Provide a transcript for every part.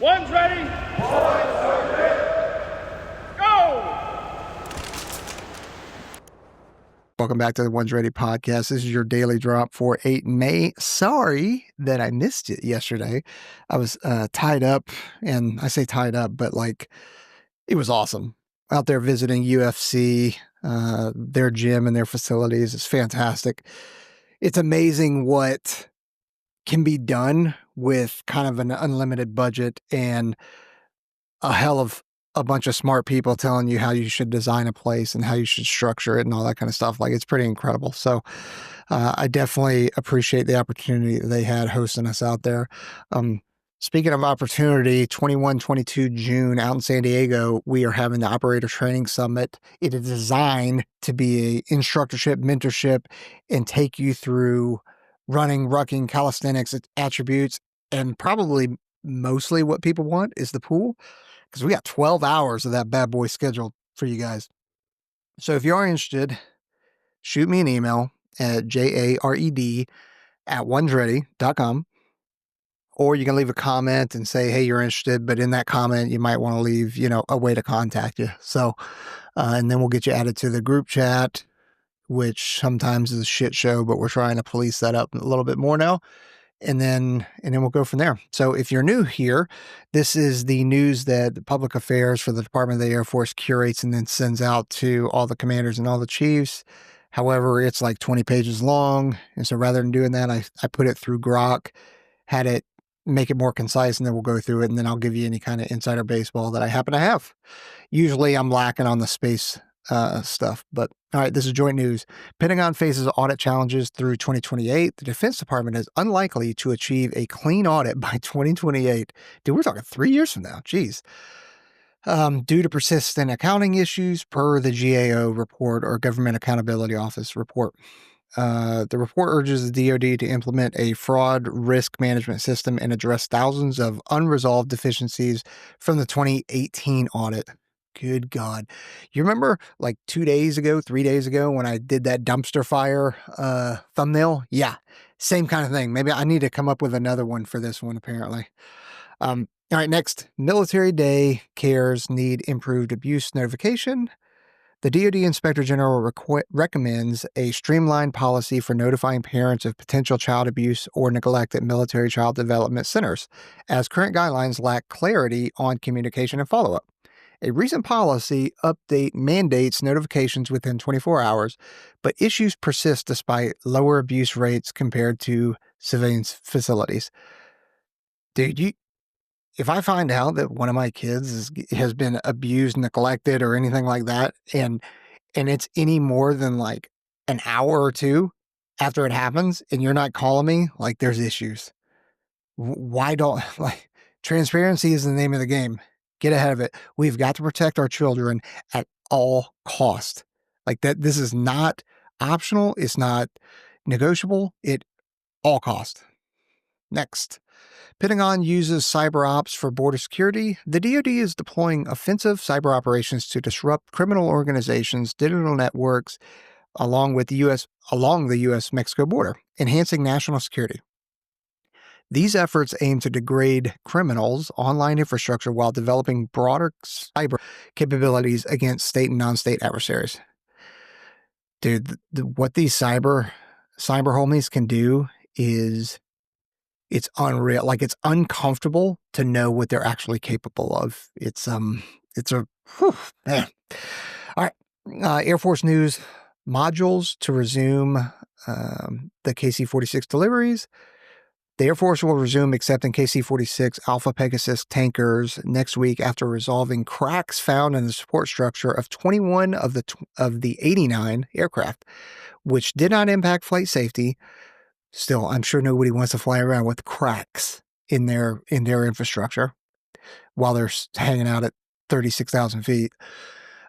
One's ready. One's ready. Go! Welcome back to the One's Ready podcast. This is your daily drop for 8 May. Sorry that I missed it yesterday. I was tied up, and I say tied up, but like it was awesome. Out there visiting UFC, their gym and their facilities is fantastic. It's amazing what can be done with kind of an unlimited budget and a hell of a bunch of smart people telling you how you should design a place and how you should structure it and all that kind of stuff. Like, it's pretty incredible. So I definitely appreciate the opportunity that they had hosting us out there. Speaking of opportunity, 21-22 June out in San Diego, we are having the Operator Training Summit. It is designed to be a instructorship, mentorship, and take you through running, rucking, calisthenics, attributes, and probably mostly what people want is the pool, because we got 12 hours of that bad boy scheduled for you guys. So if you are interested, shoot me an email at jared@onesready.com, or you can leave a comment and say, hey, you're interested, but in that comment, you might want to leave, a way to contact you. So, and then we'll get you added to the group chat, which sometimes is a shit show, but we're trying to police that up a little bit more now. And then we'll go from there. So if you're new here, this is the news that the public affairs for the Department of the Air Force curates and then sends out to all the commanders and all the chiefs. However, it's like 20 pages long. And so rather than doing that, I put it through Grok, had it make it more concise, and then we'll go through it. And then I'll give you any kind of insider baseball that I happen to have. Usually I'm lacking on the space stuff, but all right, this is joint news. Pentagon faces audit challenges through 2028. The Defense Department is unlikely to achieve a clean audit by 2028. Dude, we're talking 3 years from now. Jeez. Due to persistent accounting issues per the GAO report, or Government Accountability Office report. The report urges the DoD to implement a fraud risk management system and address thousands of unresolved deficiencies from the 2018 audit. Good God. You remember like 3 days ago when I did that dumpster fire thumbnail? Yeah, same kind of thing. Maybe I need to come up with another one for this one, apparently. All right, next. Military daycares need improved abuse notification. The DoD Inspector General recommends a streamlined policy for notifying parents of potential child abuse or neglect at military child development centers, as current guidelines lack clarity on communication and follow-up. A recent policy update mandates notifications within 24 hours, but issues persist despite lower abuse rates compared to civilian facilities. Dude, if I find out that one of my kids has been abused, neglected, or anything like that, and it's any more than like an hour or two after it happens, and you're not calling me, like, there's issues. Why don't, like, transparency is the name of the game. Get ahead of it. We've got to protect our children at all cost. Like that, this is not optional. It's not negotiable. It all cost. Next. Pentagon uses cyber ops for border security. The DoD is deploying offensive cyber operations to disrupt criminal organizations, digital networks, along the U.S.-Mexico border, enhancing national security. These efforts aim to degrade criminals' online infrastructure while developing broader cyber capabilities against state and non-state adversaries. Dude, what these cyber homies can do is, it's unreal. Like, it's uncomfortable to know what they're actually capable of. It's man. All right. Air Force news: modules to resume the KC-46 deliveries. The Air Force will resume accepting KC-46 Alpha Pegasus tankers next week after resolving cracks found in the support structure of 21 of the 89 aircraft, which did not impact flight safety. Still, I'm sure nobody wants to fly around with cracks in their infrastructure while they're hanging out at 36,000 feet.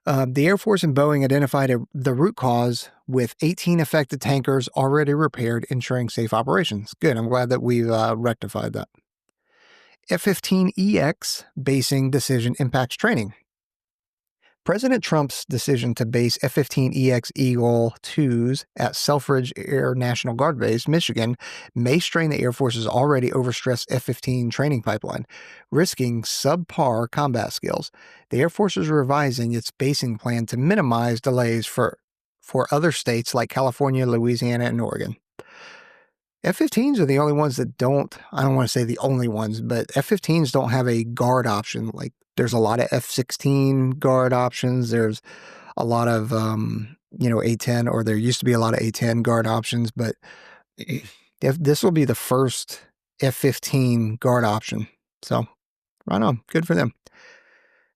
The Air Force and Boeing identified the root cause with 18 affected tankers already repaired, ensuring safe operations. Good. I'm glad that we've rectified that. F-15EX basing decision impacts training. President Trump's decision to base F-15EX Eagle 2s at Selfridge Air National Guard Base, Michigan, may strain the Air Force's already overstressed F-15 training pipeline, risking subpar combat skills. The Air Force is revising its basing plan to minimize delays for other states like California, Louisiana, and Oregon. F-15s are the only ones that don't, I don't want to say the only ones, but F-15s don't have a guard option. Like there's a lot of F-16 guard options. There's a lot of, A-10, or there used to be a lot of A-10 guard options, but if this will be the first F-15 guard option. So right on, good for them.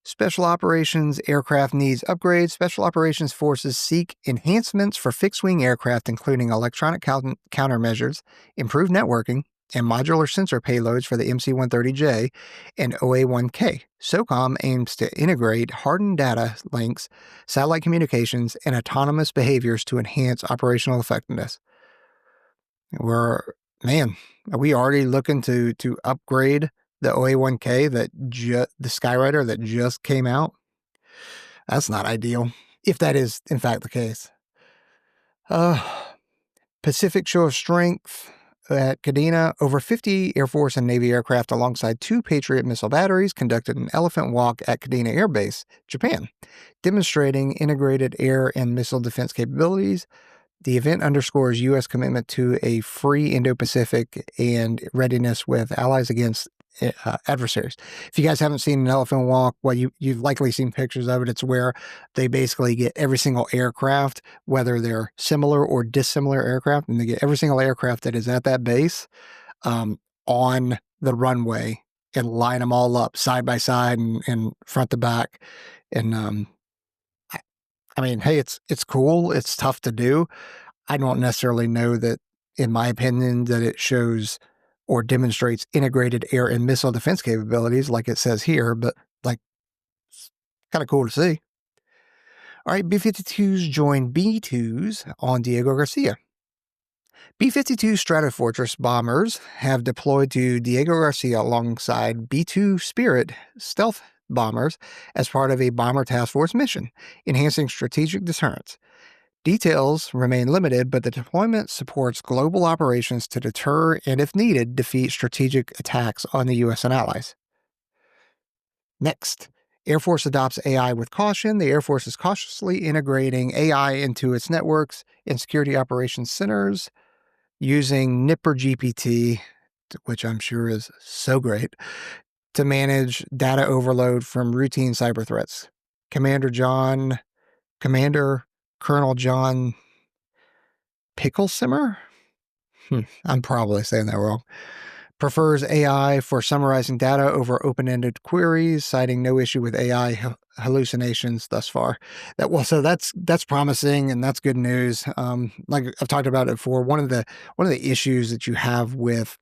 Special Operations Aircraft needs upgrades. Special Operations Forces seek enhancements for fixed-wing aircraft, including electronic countermeasures, improved networking, and modular sensor payloads for the MC-130J and OA-1K. SOCOM aims to integrate hardened data links, satellite communications, and autonomous behaviors to enhance operational effectiveness. Are we already looking to upgrade the OA-1K, the Skyrider that just came out? That's not ideal, if that is in fact the case. Pacific show of strength at Kadena. Over 50 Air Force and Navy aircraft alongside 2 Patriot missile batteries conducted an elephant walk at Kadena Air Base, Japan, demonstrating integrated air and missile defense capabilities. The event underscores U.S. commitment to a free Indo-Pacific and readiness with allies against adversaries. If you guys haven't seen an elephant walk, well, you've likely seen pictures of it. It's where they basically get every single aircraft, whether they're similar or dissimilar aircraft, and they get every single aircraft that is at that base on the runway and line them all up side by side and front to back. And I mean, hey, it's cool. It's tough to do. I don't necessarily know that, in my opinion, that it shows or demonstrates integrated air and missile defense capabilities like it says here, but like, it's kind of cool to see. All right, B-52s join B-2s on Diego Garcia. B-52 Stratofortress bombers have deployed to Diego Garcia alongside B-2 Spirit stealth bombers as part of a Bomber Task Force mission, enhancing strategic deterrence. Details remain limited, but the deployment supports global operations to deter and, if needed, defeat strategic attacks on the U.S. and allies. Next, Air Force adopts AI with caution. The Air Force is cautiously integrating AI into its networks and security operations centers using nipperGPT, which I'm sure is so great, to manage data overload from routine cyber threats. Commander Colonel John Picklesimmer? I'm probably saying that wrong. Prefers AI for summarizing data over open-ended queries, citing no issue with AI hallucinations thus far. So that's promising, and that's good news. Like I've talked about it before, one of the issues that you have with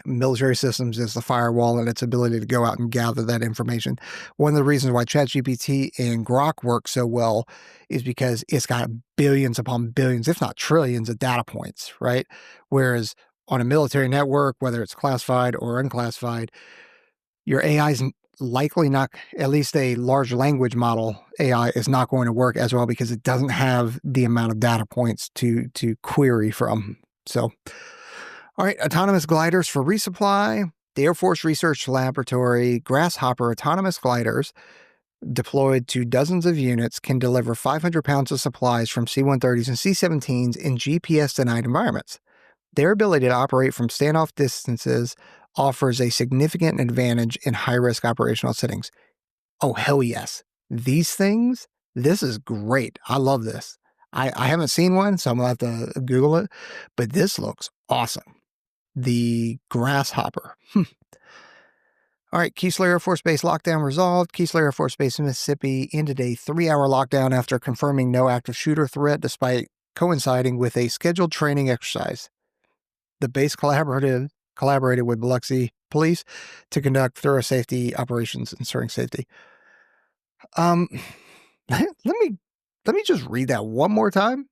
military systems is the firewall and its ability to go out and gather that information. One of the reasons why ChatGPT and Grok work so well is because it's got billions upon billions, if not trillions, of data points, right? Whereas on a military network, whether it's classified or unclassified, your AI is likely not, at least a large language model AI is not going to work as well because it doesn't have the amount of data points to query from. So, all right, autonomous gliders for resupply. The Air Force Research Laboratory Grasshopper autonomous gliders deployed to dozens of units can deliver 500 pounds of supplies from C-130s and C-17s in GPS-denied environments. Their ability to operate from standoff distances offers a significant advantage in high-risk operational settings. Oh, hell yes. These things, this is great. I love this. I haven't seen one, so I'm going to have to Google it, but this looks awesome. The Grasshopper. All right, Keesler Air Force Base lockdown resolved. Keesler Air Force Base in Mississippi ended a 3-hour lockdown after confirming no active shooter threat despite coinciding with a scheduled training exercise. The base collaborated with Biloxi Police to conduct thorough safety operations ensuring safety. Let me just read that one more time.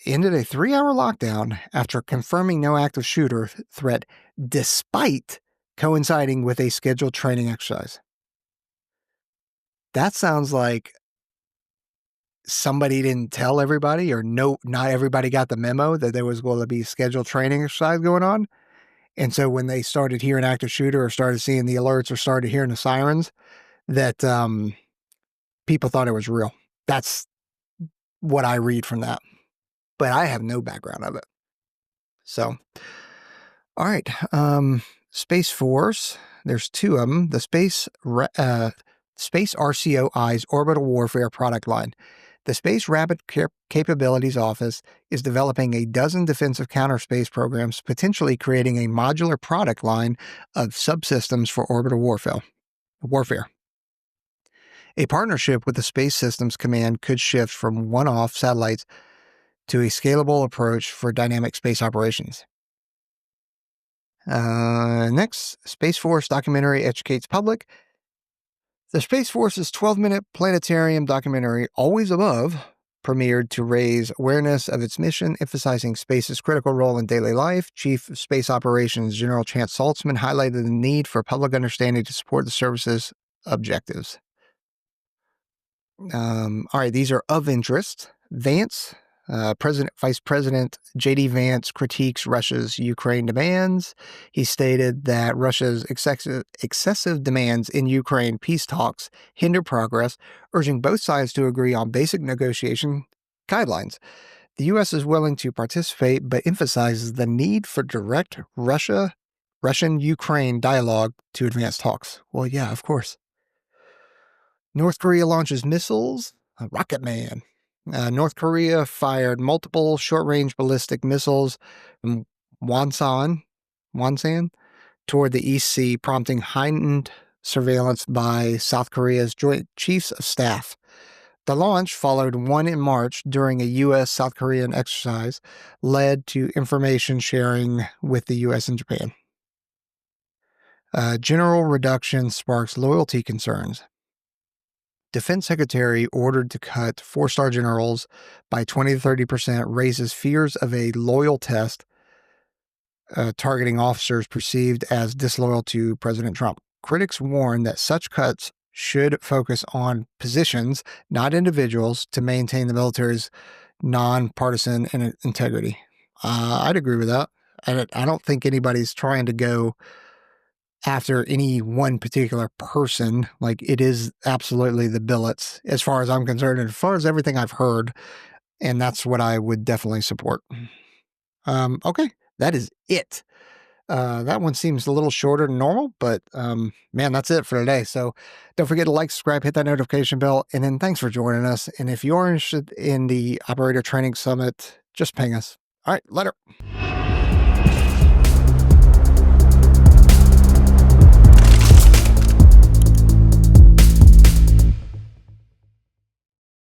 Ended a 3-hour lockdown after confirming no active shooter threat despite coinciding with a scheduled training exercise. That sounds like somebody didn't tell everybody, or not everybody got the memo that there was going to be scheduled training exercise going on. And so when they started hearing active shooter or started seeing the alerts or started hearing the sirens, that people thought it was real. That's what I read from that. But I have no background of it. So, all right. Space Force, there's two of them. The Space RCOI's Orbital Warfare product line. The Space Rapid Capabilities Office is developing a dozen defensive counter-space programs, potentially creating a modular product line of subsystems for orbital warfare. A partnership with the Space Systems Command could shift from one-off satellites to a scalable approach for dynamic space operations. Next, Space Force documentary educates public. The Space Force's 12-minute Planetarium documentary, Always Above, premiered to raise awareness of its mission, emphasizing space's critical role in daily life. Chief of Space Operations General Chance Saltzman highlighted the need for public understanding to support the service's objectives. All right, these are of interest. Vance, Vice President J.D. Vance critiques Russia's Ukraine demands. He stated that Russia's excessive demands in Ukraine peace talks hinder progress, urging both sides to agree on basic negotiation guidelines. The U.S. is willing to participate, but emphasizes the need for direct Russian-Ukraine dialogue to advance talks. Well, yeah, of course. North Korea launches missiles. Rocket Man. North Korea fired multiple short-range ballistic missiles from Wonsan toward the East Sea, prompting heightened surveillance by South Korea's Joint Chiefs of Staff. The launch followed one in March during a U.S.-South Korean exercise, led to information sharing with the U.S. and Japan. General reduction sparks loyalty concerns. Defense Secretary ordered to cut 4-star generals by 20 to 30% raises fears of a loyal test targeting officers perceived as disloyal to President Trump. Critics warn that such cuts should focus on positions, not individuals, to maintain the military's nonpartisan integrity. I'd agree with that. I don't think anybody's trying to go after any one particular person. Like, it is absolutely the billets, as far as I'm concerned, and as far as everything I've heard, and that's what I would definitely support. Okay, that is it. That one seems a little shorter than normal, but man, that's it for today. So don't forget to like, subscribe, hit that notification bell, and then thanks for joining us. And if you're interested in the Operator Training Summit, just ping us. All right, later.